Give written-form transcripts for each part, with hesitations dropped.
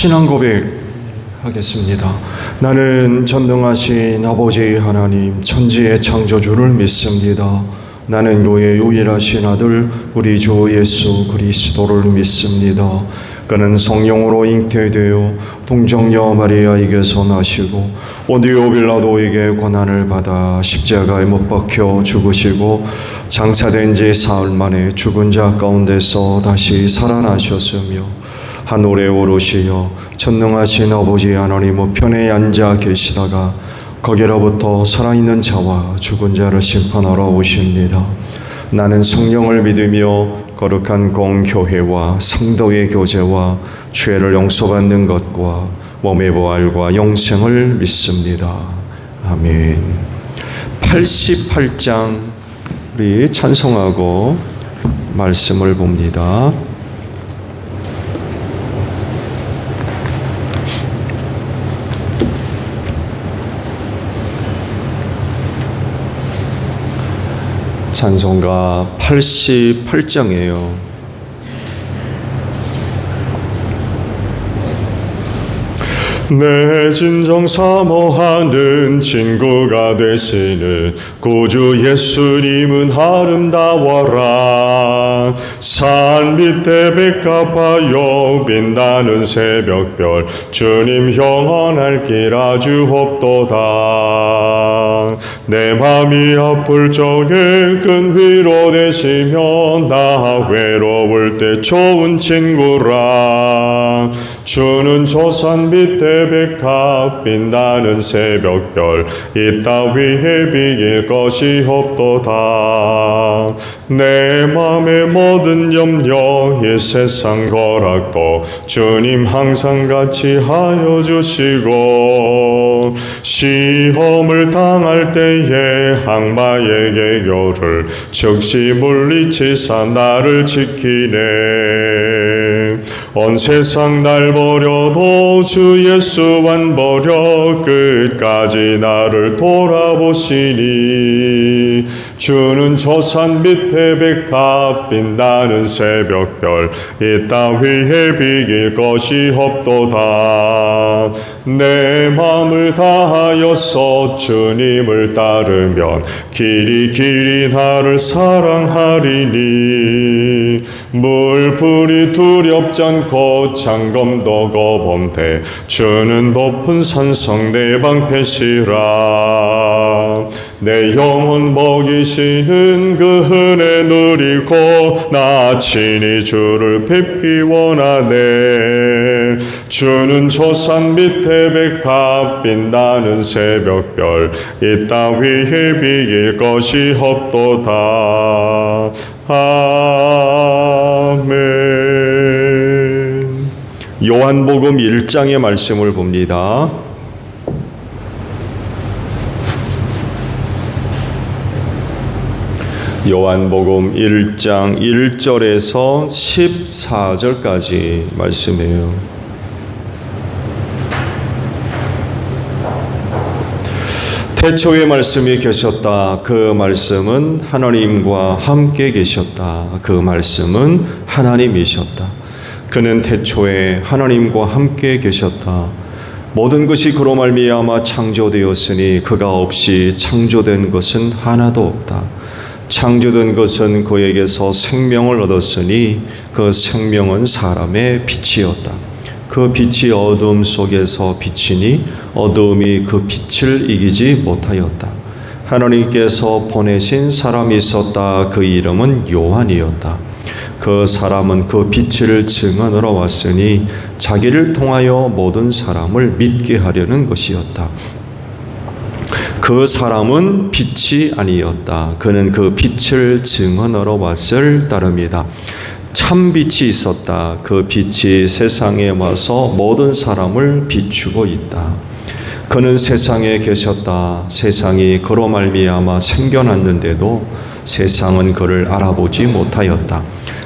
신앙 고백하겠습니다. 나는 전능하신 아버지 하나님 천지의 창조주를 믿습니다. 나는 그의 유일하신 아들 우리 주 예수 그리스도를 믿습니다. 그는 성령으로 잉태되어 동정녀 마리아에게서 나시고 본디오 빌라도에게 고난을 받아 십자가에 못 박혀 죽으시고 장사된 지 사흘 만에 죽은 자 가운데서 다시 살아나셨으며 하늘에 오르시어 전능하신 아버지 하나님 우편에 앉아 계시다가 거기로부터 살아있는 자와 죽은 자를 심판하러 오십니다. 나는 성령을 믿으며 거룩한 공교회와 성도의 교제와 죄를 용서받는 것과 몸의 부활과 영생을 믿습니다. 아멘. 88장 우리 찬송하고 말씀을 봅니다. 찬송가 88장이에요. 내 진정 사모하는 친구가 되시는 구주 예수님은 아름다워라. 산 밑에 백합하여 빛나는 새벽별 주님 영원할 길 아주 없도다. 내 맘이 아플 적에 큰 위로 되시며 나 외로울 때 좋은 친구라. 주는 저 산 밑에 백합 빛나는 새벽별 이따위에 비길 것이 없도다. 내 맘의 모든 염려 이 세상 거락도 주님 항상 같이 하여 주시고 시험을 당할 때에 악마의 계교를 즉시 물리치사 나를 지키네. 온 세상 날 버려도 주 예수 안 버려 끝까지 나를 돌아보시니 주는 저 산 밑에 백합 빛나는 새벽별 이따위에 비길 것이 없도다. 내 마음을 다하여서 주님을 따르면 길이 나를 사랑하리니 물풀이 두렵지 않고 장검도 거범대 주는 높은 산성 내 방패시라. 내 영혼 먹이시는 그 은혜 누리고 나 친히 주를 뵙기 원하네. 주는 저 산 밑에 백합 빛나는 새벽별 이따위에 비길 것이 없도다. 아멘. 요한복음 1장의 말씀을 봅니다. 요한복음 1장 1절에서 14절까지 말씀이에요. 태초에 말씀이 계셨다. 그 말씀은 하나님과 함께 계셨다. 그 말씀은 하나님이셨다. 그는 태초에 하나님과 함께 계셨다. 모든 것이 그로 말미암아 창조되었으니 그가 없이 창조된 것은 하나도 없다. 창조된 것은 그에게서 생명을 얻었으니 그 생명은 사람의 빛이었다. 그 빛이 어둠 속에서 비치니 어둠이 그 빛을 이기지 못하였다. 하나님께서 보내신 사람이 있었다. 그 이름은 요한이었다. 그 사람은 그 빛을 증언하러 왔으니 자기를 통하여 모든 사람을 믿게 하려는 것이었다. 그 사람은 빛이 아니었다. 그는 그 빛을 증언하러 왔을 따름이다. 참 빛이 있었다. 그 빛이 세상에 와서 모든 사람을 비추고 있다. 그는 세상에 계셨다. 세상이 그로 말미암아 생겨났는데도 세상은 그를 알아보지 못하였다.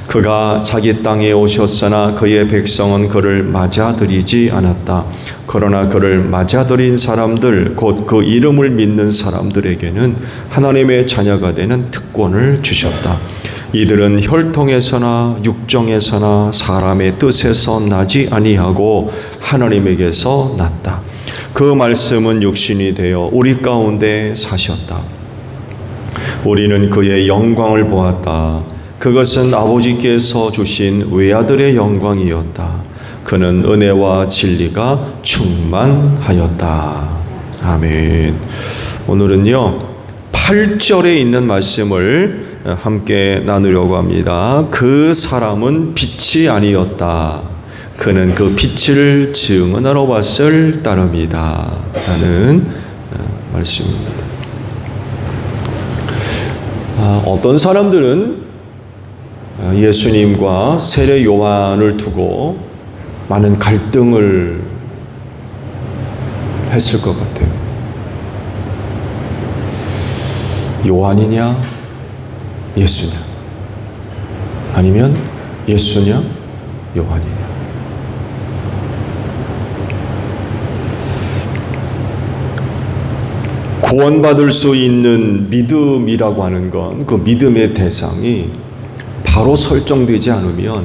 그가 자기 땅에 오셨으나 그의 백성은 그를 맞아들이지 않았다. 그러나 그를 맞아들인 사람들, 곧 그 이름을 믿는 사람들에게는 하나님의 자녀가 되는 특권을 주셨다. 이들은 혈통에서나 육정에서나 사람의 뜻에서 나지 아니하고 하나님에게서 났다. 그 말씀은 육신이 되어 우리 가운데 사셨다. 우리는 그의 영광을 보았다. 그것은 아버지께서 주신 외아들의 영광이었다. 그는 은혜와 진리가 충만하였다. 아멘. 오늘은요 8절에 있는 말씀을 함께 나누려고 합니다. 그 사람은 빛이 아니었다. 그는 그 빛을 증언하러 왔을 따름이다. 라는 말씀입니다. 어떤 사람들은 예수님과 세례 요한을 두고 많은 갈등을 했을 것 같아요. 요한이냐 예수냐, 아니면 예수냐 요한이냐. 구원받을 수 있는 믿음이라고 하는 건 그 믿음의 대상이 바로 설정되지 않으면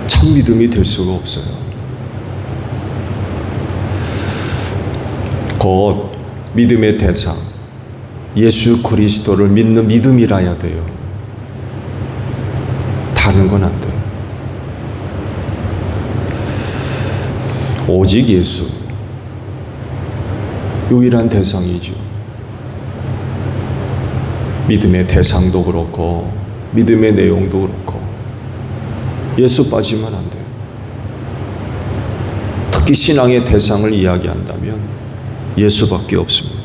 참 믿음이 될 수가 없어요. 곧 믿음의 대상, 예수 그리스도를 믿는 믿음이라야 돼요. 다른 건 안 돼요. 오직 예수, 유일한 대상이죠. 믿음의 대상도 그렇고 믿음의 내용도 그렇고 예수 빠지면 안 돼요. 특히 신앙의 대상을 이야기한다면 예수밖에 없습니다.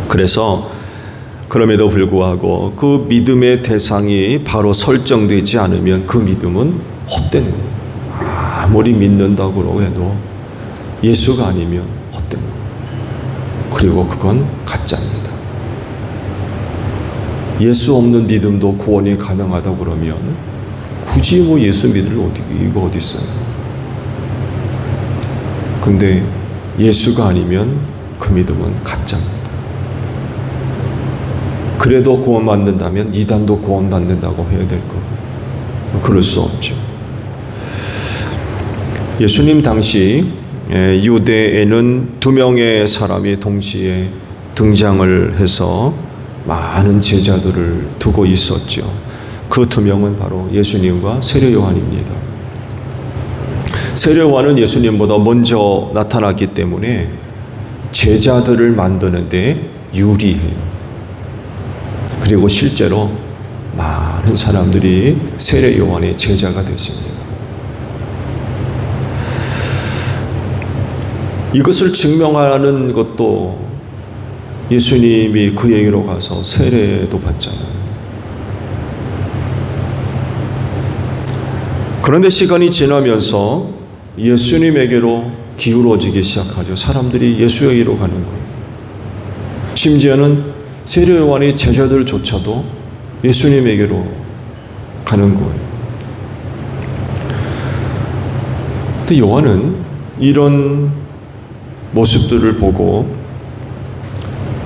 그래서 그럼에도 불구하고 그 믿음의 대상이 바로 설정되지 않으면 그 믿음은 헛된 거예요. 아무리 믿는다고 해도 예수가 아니면 헛된 거예요. 그리고 그건 가짜입니다. 예수 없는 믿음도 구원이 가능하다고 그러면 굳이 뭐 예수 믿을 이거 어디 있어요? 근데 예수가 아니면 그 믿음은 가짜입니다. 그래도 구원받는다면 이단도 구원받는다고 해야 될 거. 그럴 수 없죠. 예수님 당시 유대에는 2명의 사람이 동시에 등장을 해서 많은 제자들을 두고 있었죠. 그 2명은 바로 예수님과 세례 요한입니다. 세례 요한은 예수님보다 먼저 나타났기 때문에 제자들을 만드는데 유리해요. 그리고 실제로 많은 사람들이 세례 요한의 제자가 됐습니다. 이것을 증명하는 것도 예수님이 그에게로 가서 세례도 받잖아요. 그런데 시간이 지나면서 예수님에게로 기울어지기 시작하죠. 사람들이 예수에게로 가는 거예요. 심지어는 세례 요한의 제자들조차도 예수님에게로 가는 거예요. 근데 요한은 이런 모습들을 보고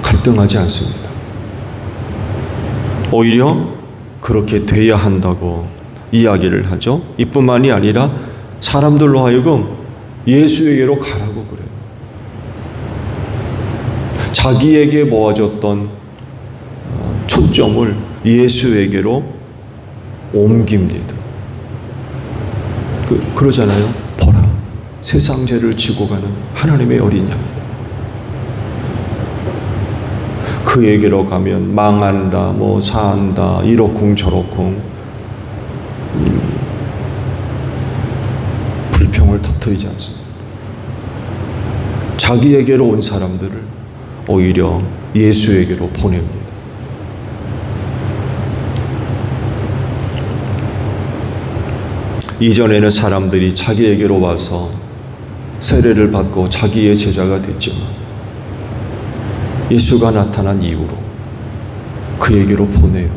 갈등하지 않습니다. 오히려 그렇게 돼야 한다고 이야기를 하죠. 이뿐만이 아니라 사람들로 하여금 예수에게로 가라고 그래요. 자기에게 모아졌던 초점을 예수에게로 옮깁니다. 그러잖아요. 보라, 세상 죄를 지고 가는 하나님의 어린 양이다. 그에게로 가면 망한다, 뭐 산다, 이러쿵 저러쿵 불평을 터뜨리지 않습니다. 자기에게로 온 사람들을 오히려 예수에게로 보냅니다. 이전에는 사람들이 자기에게로 와서 세례를 받고 자기의 제자가 됐지만 예수가 나타난 이후로 그에게로 보내요.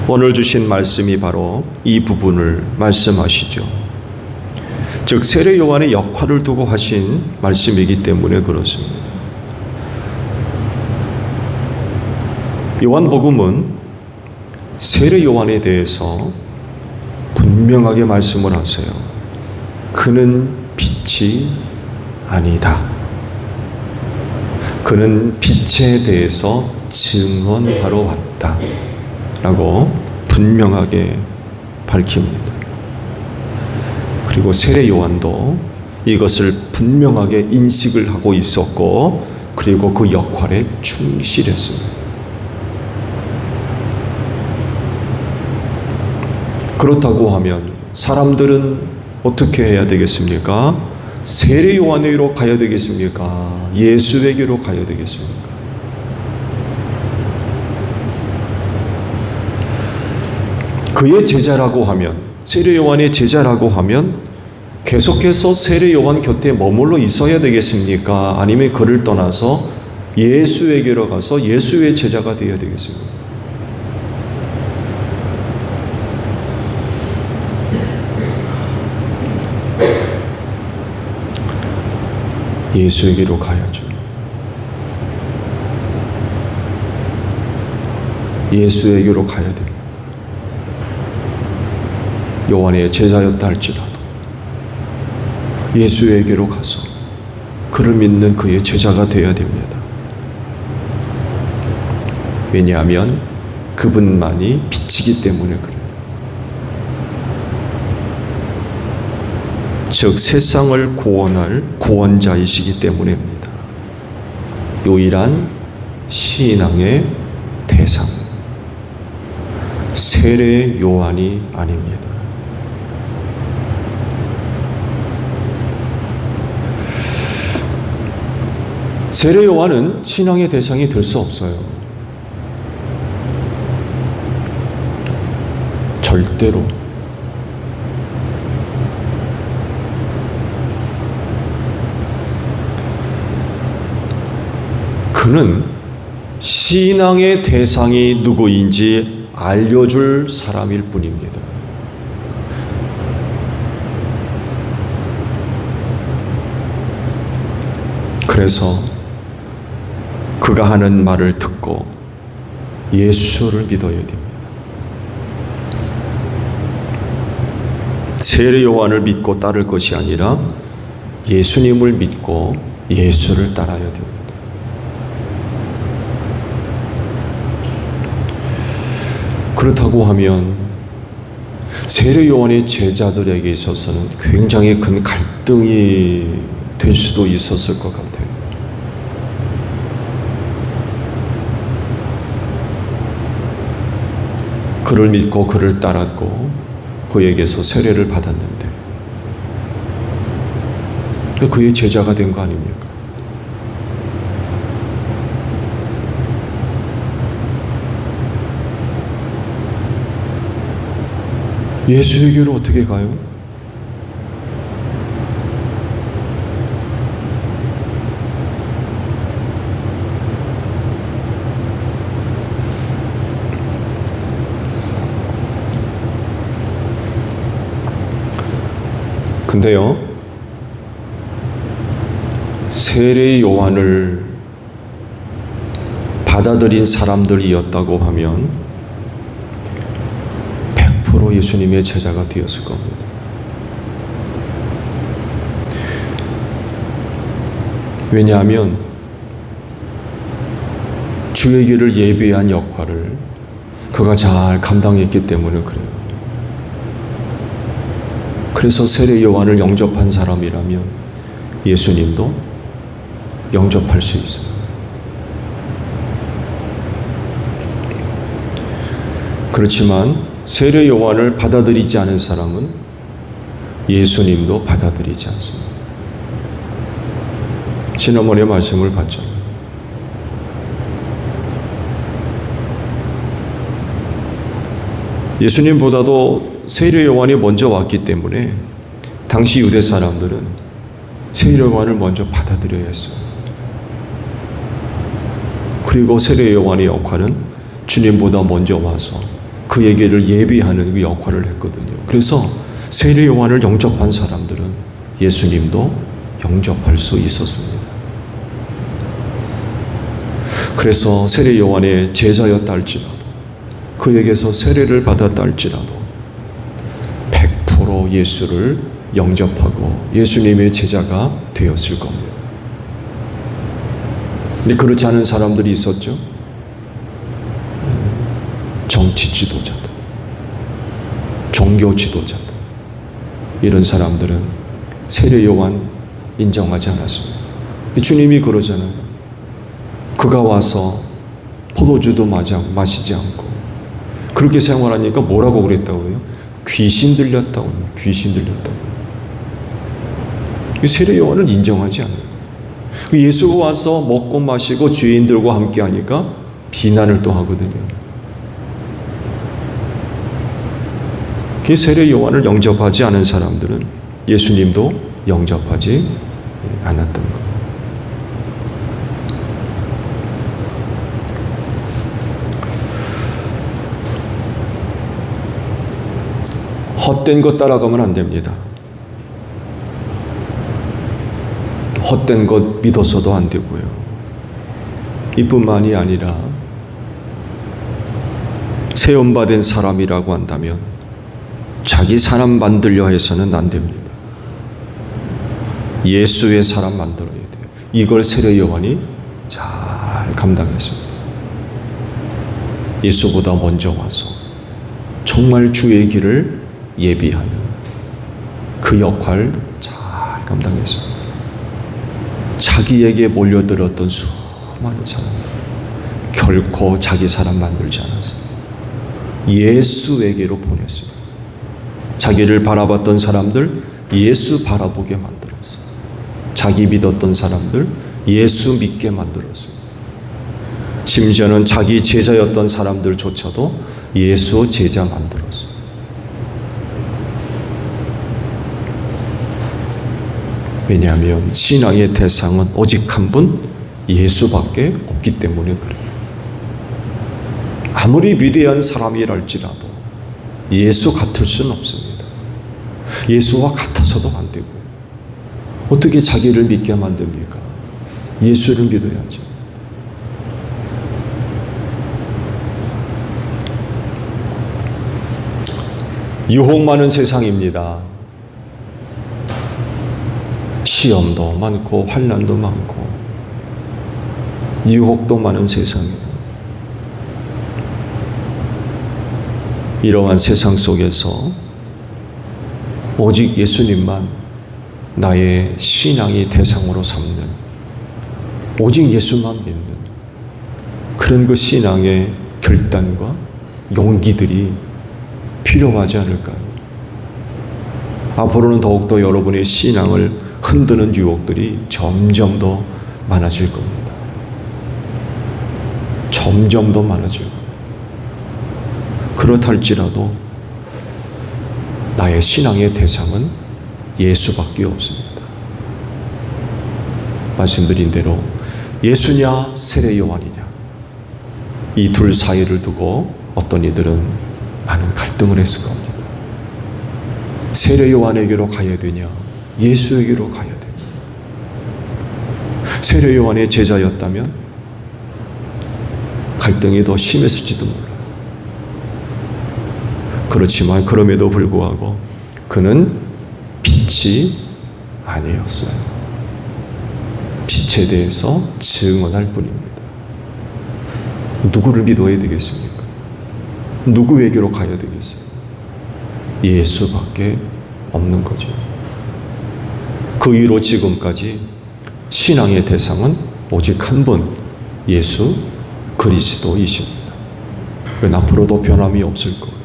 오늘 주신 말씀이 바로 이 부분을 말씀하시죠. 즉 세례 요한의 역할을 두고 하신 말씀이기 때문에 그렇습니다. 요한복음은 세례 요한에 대해서 분명하게 말씀을 하세요. 그는 빛이 아니다. 그는 빛에 대해서 증언하러 왔다. 라고 분명하게 밝힙니다. 그리고 세례 요한도 이것을 분명하게 인식을 하고 있었고, 그리고 그 역할에 충실했습니다. 그렇다고 하면 사람들은 어떻게 해야 되겠습니까? 세례 요한에게로 가야 되겠습니까? 예수에게로 가야 되겠습니까? 그의 제자라고 하면, 세례 요한의 제자라고 하면 계속해서 세례 요한 곁에 머물러 있어야 되겠습니까? 아니면 그를 떠나서 예수에게로 가서 예수의 제자가 되어야 되겠습니까? 예수에게로 가야죠. 예수에게로 가야 됩니다. 요한의 제자였다 할지라도 예수에게로 가서 그를 믿는 그의 제자가 되어야 됩니다. 왜냐하면 그분만이 빛이기 때문에 그래요. 즉 세상을 구원할 구원자이시기 때문입니다. 유일한 신앙의 대상, 세례 요한이 아닙니다. 세례 요한은 신앙의 대상이 될 수 없어요. 절대로. 그는 신앙의 대상이 누구인지 알려줄 사람일 뿐입니다. 그래서 그가 하는 말을 듣고 예수를 믿어야 됩니다. 세례 요한을 믿고 따를 것이 아니라 예수님을 믿고 예수를 따라야 됩니다. 그렇다고 하면 세례 요한의 제자들에게 있어서는 굉장히 큰 갈등이 될 수도 있었을 것 같아요. 그를 믿고 그를 따랐고 그에게서 세례를 받았는데 그의 제자가 된 거 아닙니까? 예수에게로 어떻게 가요? 근데요, 세례 요한을 받아들인 사람들이었다고 하면 100% 예수님의 제자가 되었을 겁니다. 왜냐하면 주의 길을 예비한 역할을 그가 잘 감당했기 때문에 그래요. 그래서 세례 요한을 영접한 사람이라면 예수님도 영접할 수 있어요. 그렇지만 세례 요한을 받아들이지 않은 사람은 예수님도 받아들이지 않습니다. 지난번에 말씀을 봤죠. 예수님보다도 세례 요한이 먼저 왔기 때문에 당시 유대 사람들은 세례 요한을 먼저 받아들여야 했어요. 그리고 세례 요한의 역할은 주님보다 먼저 와서 그에게를 예비하는 그 역할을 했거든요. 그래서 세례 요한을 영접한 사람들은 예수님도 영접할 수 있었습니다. 그래서 세례 요한의 제자였다 할지라도, 그에게서 세례를 받았다 할지라도 100% 예수를 영접하고 예수님의 제자가 되었을 겁니다. 근데 그렇지 않은 사람들이 있었죠. 정치 지도자들, 종교 지도자들, 이런 사람들은 세례 요한 인정하지 않았습니다. 주님이 그러잖아요. 그가 와서 포도주도 마시지 않고 그렇게 생활하니까 뭐라고 그랬다고요? 귀신 들렸다고. 귀신 들렸다고. 세례 요한을 인정하지 않아요. 예수가 와서 먹고 마시고 죄인들과 함께 하니까 비난을 또 하거든요. 세례 요한을 영접하지 않은 사람들은 예수님도 영접하지 않았던 것. 헛된 것 따라가면 안 됩니다. 헛된 것 믿어서도 안 되고요. 이뿐만이 아니라 세움받은 사람이라고 한다면 자기 사람 만들려 해서는 안 됩니다. 예수의 사람 만들어야 돼요. 이걸 세례 요한이 잘 감당했습니다. 예수보다 먼저 와서 정말 주의 길을 예비하는 그 역할 잘 감당했습니다. 자기에게 몰려들었던 수많은 사람, 결코 자기 사람 만들지 않았어요. 예수에게로 보냈습니다. 자기를 바라봤던 사람들 예수 바라보게 만들었어요. 자기 믿었던 사람들 예수 믿게 만들었어요. 심지어는 자기 제자였던 사람들조차도 예수 제자 만들었어요. 왜냐하면 신앙의 대상은 오직 한 분 예수밖에 없기 때문에 그래요. 아무리 위대한 사람이랄지라도 예수 같을 수는 없습니다. 예수와 같아서도 안 되고 어떻게 자기를 믿게 만듭니까? 예수를 믿어야죠. 유혹 많은 세상입니다. 시험도 많고 환난도 많고 유혹도 많은 세상입니다. 이러한 세상 속에서 오직 예수님만 나의 신앙의 대상으로 삼는, 오직 예수만 믿는 그런 그 신앙의 결단과 용기들이 필요하지 않을까요? 앞으로는 더욱더 여러분의 신앙을 흔드는 유혹들이 점점 더 많아질 겁니다. 점점 더 많아질 겁니다. 그렇다 할지라도 나의 신앙의 대상은 예수밖에 없습니다. 말씀드린 대로 예수냐 세례 요한이냐, 이 둘 사이를 두고 어떤 이들은 많은 갈등을 했을 겁니다. 세례 요한에게로 가야 되냐, 예수에게로 가야 되냐. 세례 요한의 제자였다면 갈등이 더 심했을지도 몰라요. 그렇지만 그럼에도 불구하고 그는 빛이 아니었어요. 빛에 대해서 증언할 뿐입니다. 누구를 믿어야 되겠습니까? 누구에게로 가야 되겠어요? 예수밖에 없는 거죠. 그 이후로 지금까지 신앙의 대상은 오직 한 분, 예수 그리스도이십니다. 그건 앞으로도 변함이 없을 거예요.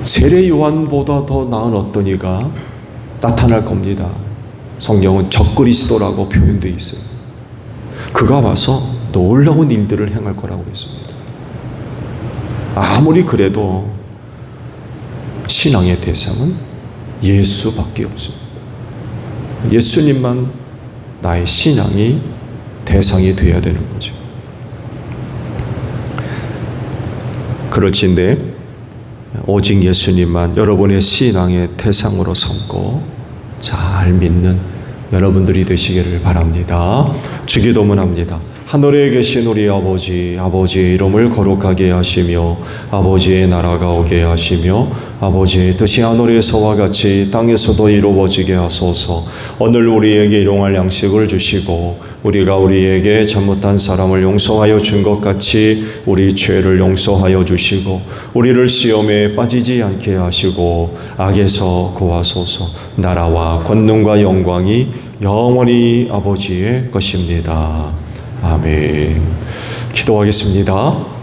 세례 요한보다 더 나은 어떤 이가 나타날 겁니다. 성경은 적그리스도라고 표현되어 있어요. 그가 와서 놀라운 일들을 행할 거라고 했습니다. 아무리 그래도 신앙의 대상은 예수밖에 없습니다. 예수님만 나의 신앙이 대상이 되어야 되는 거죠. 그렇지인데 오직 예수님만 여러분의 신앙의 대상으로 삼고 잘 믿는 여러분들이 되시기를 바랍니다. 주기도문합니다. 하늘에 계신 우리 아버지, 아버지의 이름을 거룩하게 하시며 아버지의 나라가 오게 하시며 아버지의 뜻이 하늘에서와 같이 땅에서도 이루어지게 하소서. 오늘 우리에게 일용할 양식을 주시고 우리가 우리에게 잘못한 사람을 용서하여 준 것 같이 우리 죄를 용서하여 주시고 우리를 시험에 빠지지 않게 하시고 악에서 구하소서. 나라와 권능과 영광이 영원히 아버지의 것입니다. 아멘. 기도하겠습니다.